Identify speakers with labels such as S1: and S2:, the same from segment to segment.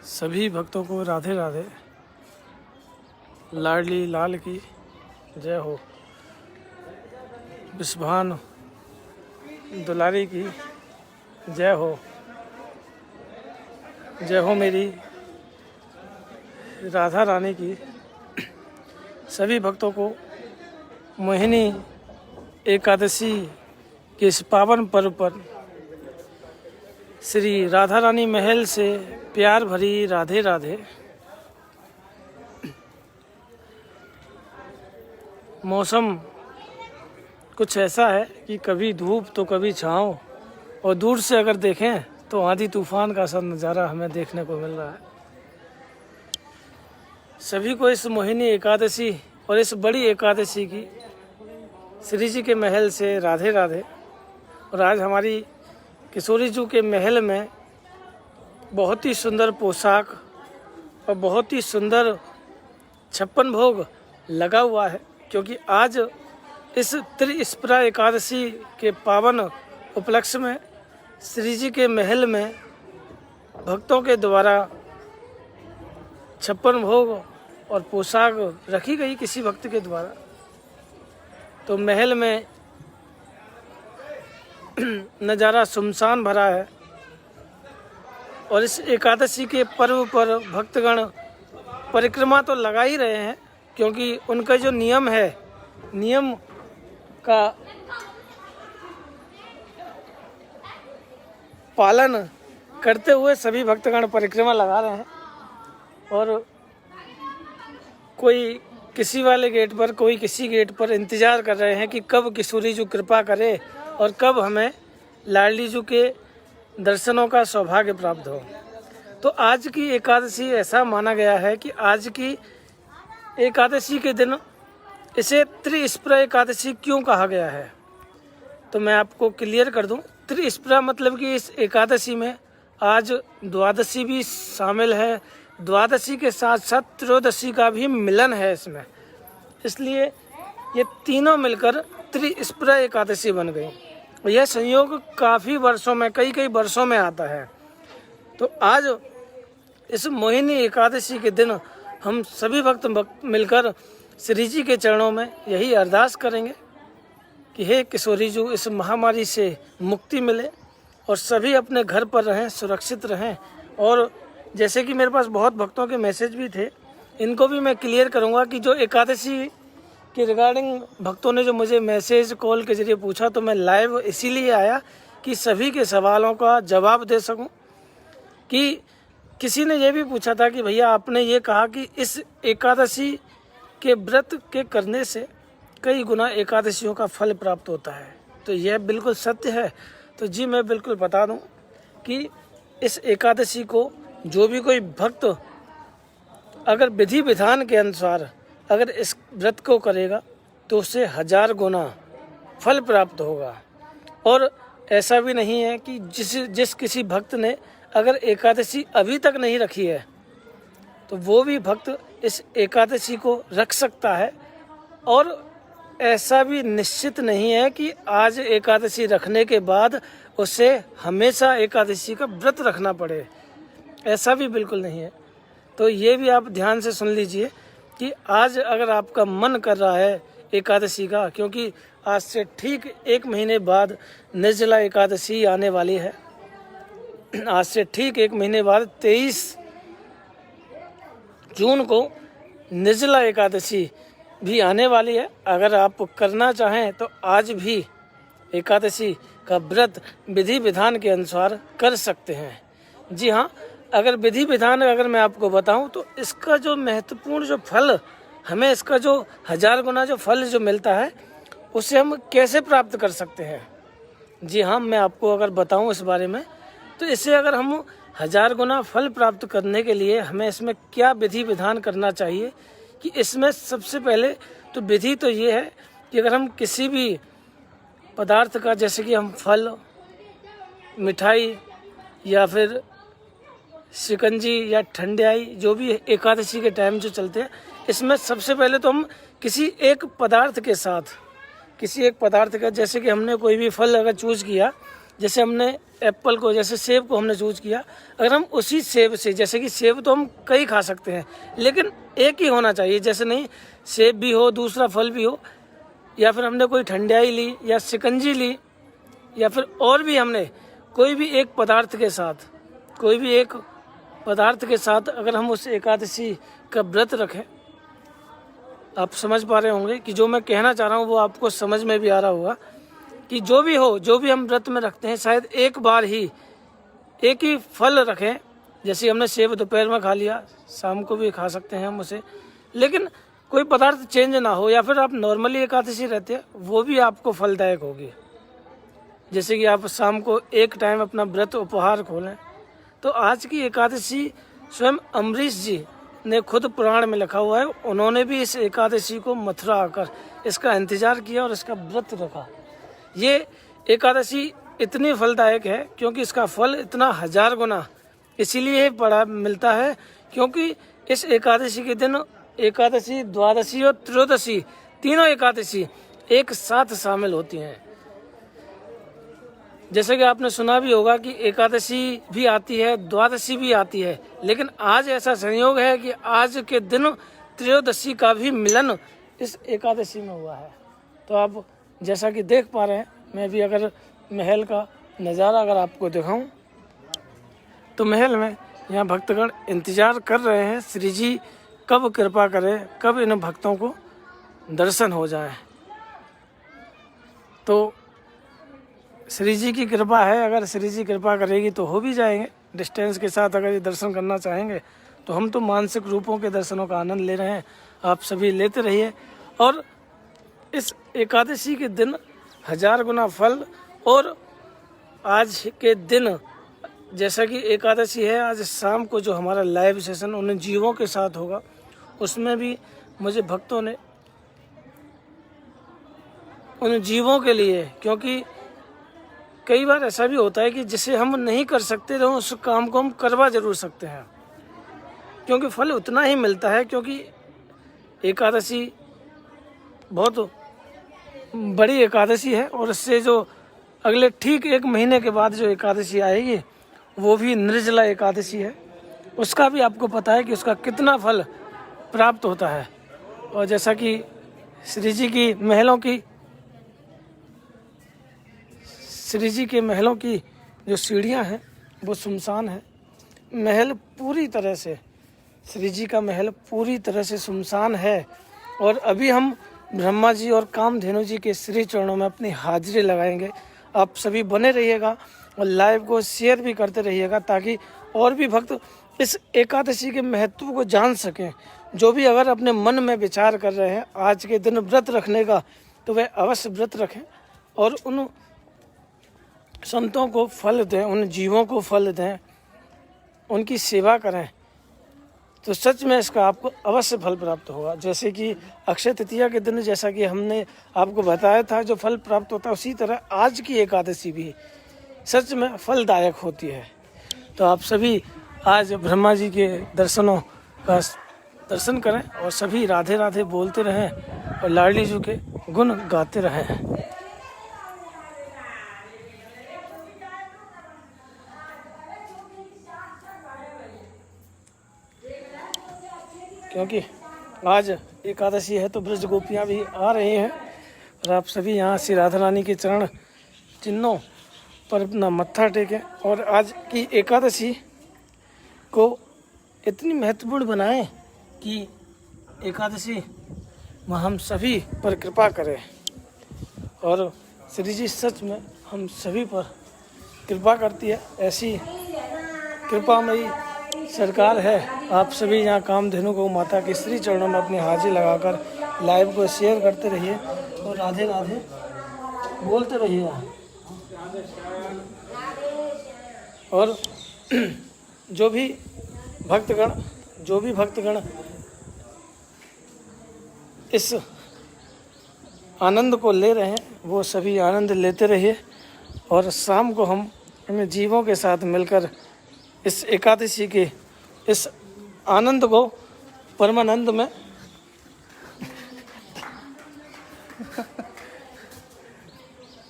S1: सभी भक्तों को राधे राधे। लाडली लाल की जय हो, विश्वभान दुलारी की जय हो। जय हो मेरी राधा रानी की। सभी भक्तों को मोहिनी एकादशी के इस पावन पर्व पर श्री राधा रानी महल से प्यार भरी राधे राधे। मौसम कुछ ऐसा है कि कभी धूप तो कभी छाँव, और दूर से अगर देखें तो आंधी तूफान का सा नज़ारा हमें देखने को मिल रहा है। सभी को इस मोहिनी एकादशी और इस बड़ी एकादशी की श्री जी के महल से राधे राधे। और आज हमारी किशोरी जी के महल में बहुत ही सुंदर पोशाक और बहुत ही सुंदर 56 भोग लगा हुआ है, क्योंकि आज इस त्रिस्परा एकादशी के पावन उपलक्ष्य में श्री जी के महल में भक्तों के द्वारा 56 भोग और पोशाक रखी गई किसी भक्त के द्वारा। तो महल में नज़ारा सुनसान भरा है, और इस एकादशी के पर्व पर भक्तगण परिक्रमा तो लगा ही रहे हैं, क्योंकि उनका जो नियम है, नियम का पालन करते हुए सभी भक्तगण परिक्रमा लगा रहे हैं। और कोई किसी वाले गेट पर, कोई किसी गेट पर इंतज़ार कर रहे हैं कि कब किशोरी जी कृपा करे और कब हमें लाडली जी के दर्शनों का सौभाग्य प्राप्त हो। तो आज की एकादशी ऐसा माना गया है कि आज की एकादशी के दिन इसे त्रिस्परा एकादशी क्यों कहा गया है, तो मैं आपको क्लियर कर दूं। त्रिस्परा मतलब कि इस एकादशी में आज द्वादशी भी शामिल है, द्वादशी के साथ साथ त्रयोदशी का भी मिलन है इसमें, इसलिए ये तीनों मिलकर त्रिस्परा एकादशी बन गई। यह संयोग काफ़ी वर्षों में, कई वर्षों में आता है। तो आज इस मोहिनी एकादशी के दिन हम सभी भक्त मिलकर श्री जी के चरणों में यही अरदास करेंगे कि हे किशोरी जी, इस महामारी से मुक्ति मिले और सभी अपने घर पर रहें, सुरक्षित रहें। और जैसे कि मेरे पास बहुत भक्तों के मैसेज भी थे, इनको भी मैं क्लियर करूंगा कि जो एकादशी के रिगार्डिंग भक्तों ने जो मुझे मैसेज कॉल के जरिए पूछा, तो मैं लाइव इसीलिए आया कि सभी के सवालों का जवाब दे सकूं। कि किसी ने ये भी पूछा था कि भैया आपने ये कहा कि इस एकादशी के व्रत के करने से कई गुना एकादशियों का फल प्राप्त होता है, तो यह बिल्कुल सत्य है। तो जी मैं बिल्कुल बता दूं कि इस एकादशी को जो भी कोई भक्त अगर विधि विधान के अनुसार अगर इस व्रत को करेगा तो उसे 1000 गुना फल प्राप्त होगा। और ऐसा भी नहीं है कि जिस किसी भक्त ने अगर एकादशी अभी तक नहीं रखी है तो वो भी भक्त इस एकादशी को रख सकता है। और ऐसा भी निश्चित नहीं है कि आज एकादशी रखने के बाद उसे हमेशा एकादशी का व्रत रखना पड़े, ऐसा भी बिल्कुल नहीं है। तो ये भी आप ध्यान से सुन लीजिए कि आज अगर आपका मन कर रहा है एकादशी का, क्योंकि आज से ठीक 1 महीने बाद निर्जला एकादशी आने वाली है। आज से ठीक 1 महीने बाद 23 जून को निर्जला एकादशी भी आने वाली है। अगर आप करना चाहें तो आज भी एकादशी का व्रत विधि विधान के अनुसार कर सकते हैं। जी हाँ, अगर विधि विधान अगर मैं आपको बताऊं तो इसका जो महत्वपूर्ण जो फल हमें, इसका जो 1000 गुना जो फल जो मिलता है, उसे हम कैसे प्राप्त कर सकते हैं। जी हाँ, मैं आपको अगर बताऊं इस बारे में, तो इससे अगर हम 1000 गुना फल प्राप्त करने के लिए हमें इसमें क्या विधि विधान करना चाहिए, कि इसमें सबसे पहले तो विधि तो ये है कि अगर हम किसी भी पदार्थ का, जैसे कि हम फल, मिठाई या फिर शिकंजी या ठंडाई, जो भी एकादशी के टाइम जो चलते हैं, इसमें सबसे पहले तो हम किसी एक पदार्थ के साथ, किसी एक पदार्थ का, जैसे कि हमने कोई भी फल अगर चूज़ किया जैसे हमने एप्पल को, जैसे सेब को हमने चूज किया, अगर हम उसी सेब से, जैसे कि सेब तो हम कई खा सकते हैं लेकिन एक ही होना चाहिए, जैसे नहीं सेब भी हो दूसरा फल भी हो, या फिर हमने कोई ठंडाई ली या शिकंजी ली या फिर और भी हमने कोई भी एक पदार्थ के साथ, कोई भी एक पदार्थ के साथ अगर हम उस एकादशी का व्रत रखें, आप समझ पा रहे होंगे कि जो मैं कहना चाह रहा हूँ वो आपको समझ में भी आ रहा होगा कि जो भी हो, जो भी हम व्रत में रखते हैं शायद एक बार ही एक ही फल रखें। जैसे हमने सेब दोपहर में खा लिया, शाम को भी खा सकते हैं हम उसे, लेकिन कोई पदार्थ चेंज ना हो, या फिर आप नॉर्मली एकादशी रहते हैं वो भी आपको फलदायक होगी। जैसे कि आप शाम को एक टाइम अपना व्रत उपहार खोलें। तो आज की एकादशी स्वयं अम्बरीश जी ने खुद पुराण में लिखा हुआ है, उन्होंने भी इस एकादशी को मथुरा आकर इसका इंतजार किया और इसका व्रत रखा। ये एकादशी इतनी फलदायक है क्योंकि इसका फल इतना 1000 गुना इसीलिए बड़ा मिलता है क्योंकि इस एकादशी के दिन एकादशी, द्वादशी और त्रयोदशी तीनों एकादशी एक साथ शामिल होती हैं। जैसे कि आपने सुना भी होगा कि एकादशी भी आती है, द्वादशी भी आती है, लेकिन आज ऐसा संयोग है कि आज के दिन त्रयोदशी का भी मिलन इस एकादशी में हुआ है। तो आप जैसा कि देख पा रहे हैं, मैं भी अगर महल का नज़ारा अगर आपको दिखाऊं तो महल में यहाँ भक्तगण इंतजार कर रहे हैं श्री जी कब कृपा करें, कब इन भक्तों को दर्शन हो जाए। तो श्री जी की कृपा है, अगर श्री जी कृपा करेगी तो हो भी जाएंगे। डिस्टेंस के साथ अगर ये दर्शन करना चाहेंगे तो हम तो मानसिक रूपों के दर्शनों का आनंद ले रहे हैं, आप सभी लेते रहिए। और इस एकादशी के दिन 1000 गुना फल, और आज के दिन जैसा कि एकादशी है, आज शाम को जो हमारा लाइव सेशन उन जीवों के साथ होगा, उसमें भी मुझे भक्तों ने उन जीवों के लिए, क्योंकि कई बार ऐसा भी होता है कि जिसे हम नहीं कर सकते तो उस काम को हम करवा जरूर सकते हैं, क्योंकि फल उतना ही मिलता है। क्योंकि एकादशी बहुत बड़ी एकादशी है और इससे जो अगले ठीक 1 महीने के बाद जो एकादशी आएगी वो भी निर्जला एकादशी है। उसका भी आपको पता है कि उसका कितना फल प्राप्त होता है। और जैसा कि श्री जी की महलों की, श्री जी के महलों की जो सीढ़ियां हैं वो सुनसान है। महल पूरी तरह से, श्री जी का महल पूरी तरह से सुनसान है। और अभी हम ब्रह्मा जी और कामधेनु जी के श्री चरणों में अपनी हाजिरी लगाएंगे। आप सभी बने रहिएगा और लाइव को शेयर भी करते रहिएगा ताकि और भी भक्त इस एकादशी के महत्व को जान सकें। जो भी अगर अपने मन में विचार कर रहे हैं आज के दिन व्रत रखने का, तो वह अवश्य व्रत रखें और उन संतों को फल दें, उन जीवों को फल दें, उनकी सेवा करें, तो सच में इसका आपको अवश्य फल प्राप्त होगा। जैसे कि अक्षय तृतीया के दिन जैसा कि हमने आपको बताया था जो फल प्राप्त होता है, उसी तरह आज की एकादशी भी सच में फलदायक होती है। तो आप सभी आज ब्रह्मा जी के दर्शनों का दर्शन करें और सभी राधे राधे बोलते रहें और लाडली जी के गुण गाते रहें। क्योंकि आज एकादशी है तो ब्रज गोपियाँ भी आ रही हैं और आप सभी यहाँ श्री राधा रानी के चरण चिन्हों पर अपना मत्था टेकें और आज की एकादशी को इतनी महत्वपूर्ण बनाएं कि एकादशी में हम सभी पर कृपा करें। और श्री जी सच में हम सभी पर कृपा करती है, ऐसी कृपामयी सरकार है। आप सभी यहाँ कामधेनु गौ माता के श्री चरणों में अपनी हाजिरी लगाकर लाइव को शेयर करते रहिए और राधे राधे बोलते रहिए। और जो भी भक्तगण इस आनंद को ले रहे हैं वो सभी आनंद लेते रहिए। और शाम को हम इन जीवों के साथ मिलकर इस एकादशी के इस आनंद को परमानंद में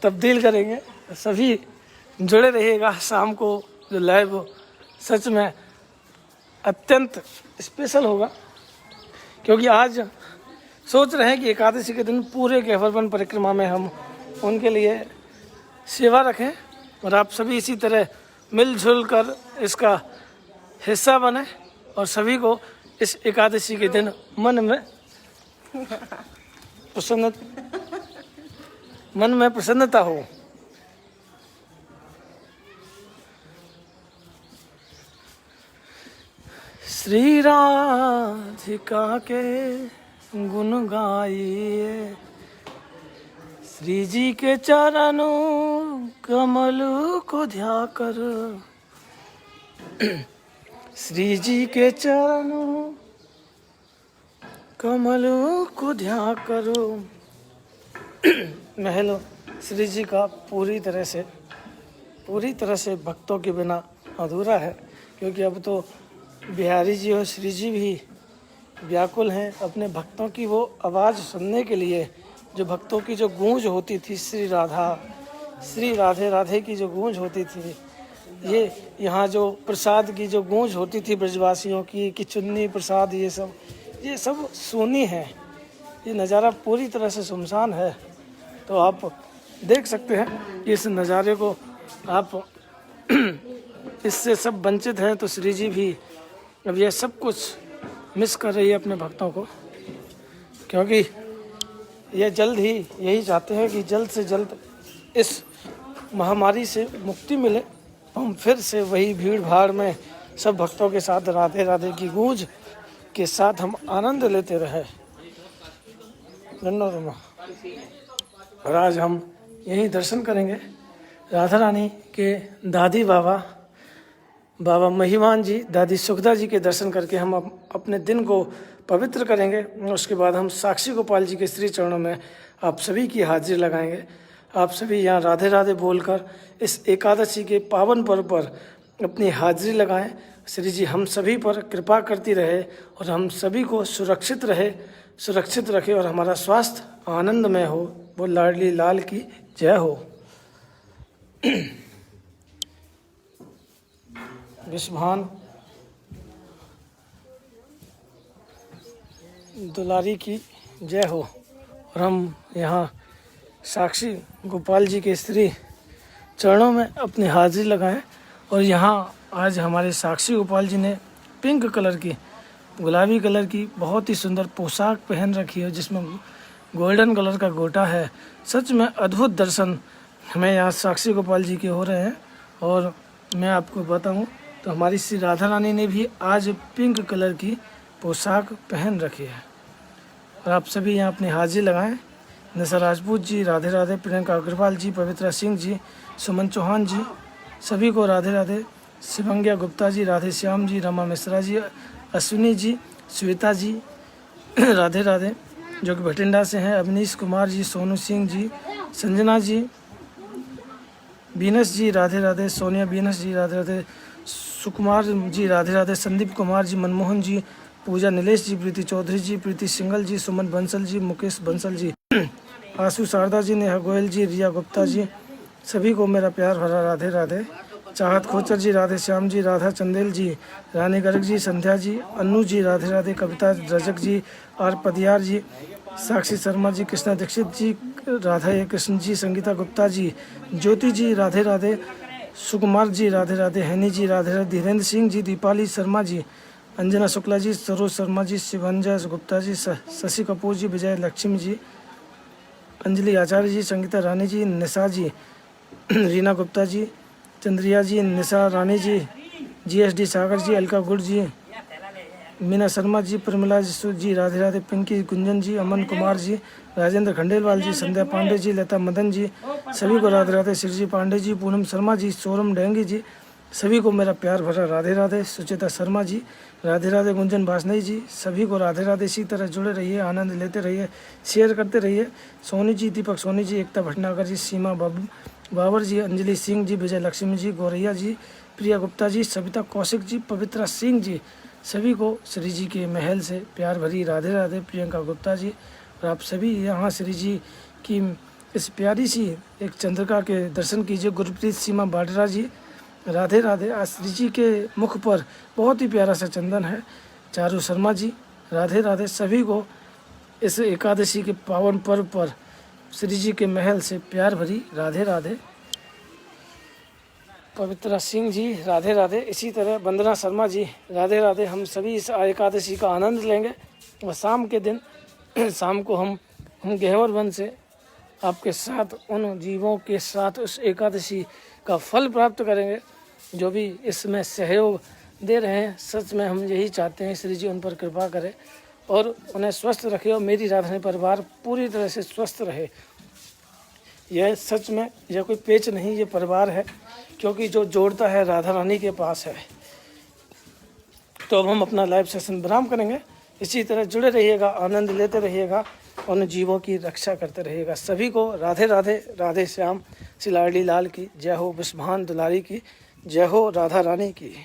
S1: तब्दील करेंगे। सभी जुड़े रहिएगा। शाम को जो लाइव सच में अत्यंत स्पेशल होगा, क्योंकि आज सोच रहे हैं कि एकादशी के दिन पूरे गह्वरवन परिक्रमा में हम उनके लिए सेवा रखें और आप सभी इसी तरह मिलजुल कर इसका हिस्सा बने और सभी को इस एकादशी के दिन मन में प्रसन्नता हो। श्री राधिका के गुण गाइए, श्री जी के चरणों कमल को ध्याकर, श्री जी के चरणों कमल को ध्याकर। महल श्री जी का पूरी तरह से भक्तों के बिना अधूरा है, क्योंकि अब तो बिहारी जी और श्री जी भी व्याकुल हैं अपने भक्तों की वो आवाज़ सुनने के लिए, जो भक्तों की जो गूंज होती थी, श्री राधे राधे की जो गूंज होती थी, ये यहाँ जो प्रसाद की जो गूंज होती थी ब्रजवासियों की कि चुन्नी प्रसाद, ये सब सुनी है। ये नज़ारा पूरी तरह से सुनसान है। तो आप देख सकते हैं इस नज़ारे को, आप इससे सब वंचित हैं। तो श्री जी भी अब ये सब कुछ मिस कर रही है अपने भक्तों को, क्योंकि ये जल्द ही यही चाहते हैं कि जल्द से जल्द इस महामारी से मुक्ति मिले, हम फिर से वही भीड़ भाड़ में सब भक्तों के साथ राधे राधे की गूंज के साथ हम आनंद लेते रहे। और आज हम यही दर्शन करेंगे राधा रानी के दादी बाबा महिमान जी, दादी सुखदा जी के दर्शन करके हम अपने दिन को पवित्र करेंगे। उसके बाद हम साक्षी गोपाल जी के श्री चरणों में आप सभी की हाजिरी लगाएंगे। आप सभी यहाँ राधे राधे बोलकर इस एकादशी के पावन पर्व पर अपनी हाजिरी लगाएं। श्री जी हम सभी पर कृपा करती रहे और हम सभी को सुरक्षित रखे और हमारा स्वास्थ्य आनंदमय हो। वो लाडली लाल की जय हो। विश्वभान दुलारी की जय हो। और हम यहाँ साक्षी गोपाल जी के श्री चरणों में अपनी हाजिरी लगाएं। और यहाँ आज हमारे साक्षी गोपाल जी ने पिंक कलर की, गुलाबी कलर की बहुत ही सुंदर पोशाक पहन रखी है, जिसमें गोल्डन कलर का गोटा है। सच में अद्भुत दर्शन हमें यहाँ साक्षी गोपाल जी के हो रहे हैं। और मैं आपको बताऊं तो हमारी श्री राधा रानी ने भी आज पिंक कलर की पोशाक पहन रखी है। और आप सभी यहाँ अपनी हाजिरी लगाएं। निशा राजपूत जी राधे राधे, प्रियंका अग्रवाल जी, पवित्रा सिंह जी, सुमन चौहान जी, सभी को राधे राधे। शिवंग्या गुप्ता जी राधे श्याम जी, रमा मिश्रा जी, अश्विनी जी, श्वेता जी राधे राधे जो कि भटिंडा से हैं, अवनीश कुमार जी, सोनू सिंह जी, संजना जी, बीनस जी राधे राधे, सोनिया बीनस जी राधे राधे, सुकुमार जी राधे राधे, संदीप कुमार जी, मनमोहन जी, पूजा नीलेश जी, प्रीति चौधरी जी, प्रीति सिंगल जी, सुमन बंसल जी, मुकेश बंसल जी, आशु शारदा जी, नेहा गोयल जी, रिया गुप्ता जी, सभी को मेरा प्यार भरा राधे राधे। चाहत खोचर जी राधे श्याम जी, राधा चंदेल जी, रानी गर्ग जी, संध्या जी, अन्नू जी राधे राधे, कविता रजक जी, आर पदियार जी, साक्षी शर्मा जी, कृष्णा दीक्षित जी, राधा कृष्ण जी, संगीता गुप्ता जी, ज्योति जी राधे राधे, सुकुमार जी राधे राधे, हैनी जी राधे राधे, धीरेन्द्र सिंह जी, दीपाली शर्मा जी, अंजना शुक्ला जी, सरोज शर्मा जी, शिवंजय गुप्ता जी, शशि कपूर जी, विजय लक्ष्मी जी, अंजलि आचार्य जी, संगीता रानी जी, निशा जी, रीना गुप्ता जी, चंद्रिया जी, निशा रानी जी, GSD सागर जी, अलका गुड़ जी, मीना शर्मा जी, प्रमिला जी राधे राधे, पिंकी गुंजन जी, अमन कुमार जी, राजेंद्र खंडेलवाल जी, संध्या पांडे जी, लता मदन जी, सभी को राधे राधे, शिवजी पांडे जी, पूनम शर्मा जी, सोरम डेंगी जी, सभी को मेरा प्यार भरा राधे राधे, सुचेता शर्मा जी राधे राधे, गुंजन भासनई जी, सभी को राधे राधे। इसी तरह जुड़े रहिए, आनंद लेते रहिए, शेयर करते रहिए। सोनी जी, दीपक सोनी जी, एकता भटनागर जी, सीमा बाबर जी, अंजलि सिंह जी, विजय लक्ष्मी जी, गौरैया जी, प्रिया गुप्ता जी, सविता कौशिक जी, पवित्रा सिंह जी, सभी को श्री जी के महल से प्यार भरी राधे राधे। प्रियंका गुप्ता जी और आप सभी यहाँ श्री जी की इस प्यारी सी एक चंद्रिका के दर्शन कीजिए। गुरप्रीत सीमा बाडरा जी, राधे राधे। आज श्री जी के मुख पर बहुत ही प्यारा सा चंदन है। चारू शर्मा जी, राधे राधे। सभी को इस एकादशी के पावन पर्व पर श्री जी के महल से प्यार भरी राधे राधे। पवित्रा सिंह जी, राधे राधे। इसी तरह वंदना शर्मा जी, राधे राधे। हम सभी इस एकादशी का आनंद लेंगे और शाम के दिन शाम को हम गहवर वन से आपके साथ उन जीवों के साथ उस एकादशी का फल प्राप्त करेंगे जो भी इसमें सहयोग दे रहे हैं। सच में हम यही चाहते हैं श्री जी उन पर कृपा करें और उन्हें स्वस्थ रखे और मेरी राधारानी परिवार पूरी तरह से स्वस्थ रहे। यह सच में यह कोई पेच नहीं, ये परिवार है, क्योंकि जो जोड़ता है राधा रानी के पास है। तो अब हम अपना लाइव सेशन विराम करेंगे। इसी तरह जुड़े रहिएगा, आनंद लेते रहिएगा, उन जीवों की रक्षा करते रहिएगा। सभी को राधे राधे। राधे श्याम। श्री लाडली लाल की जय हो, विश्वभान दुलारी की जय हो, राधा रानी की।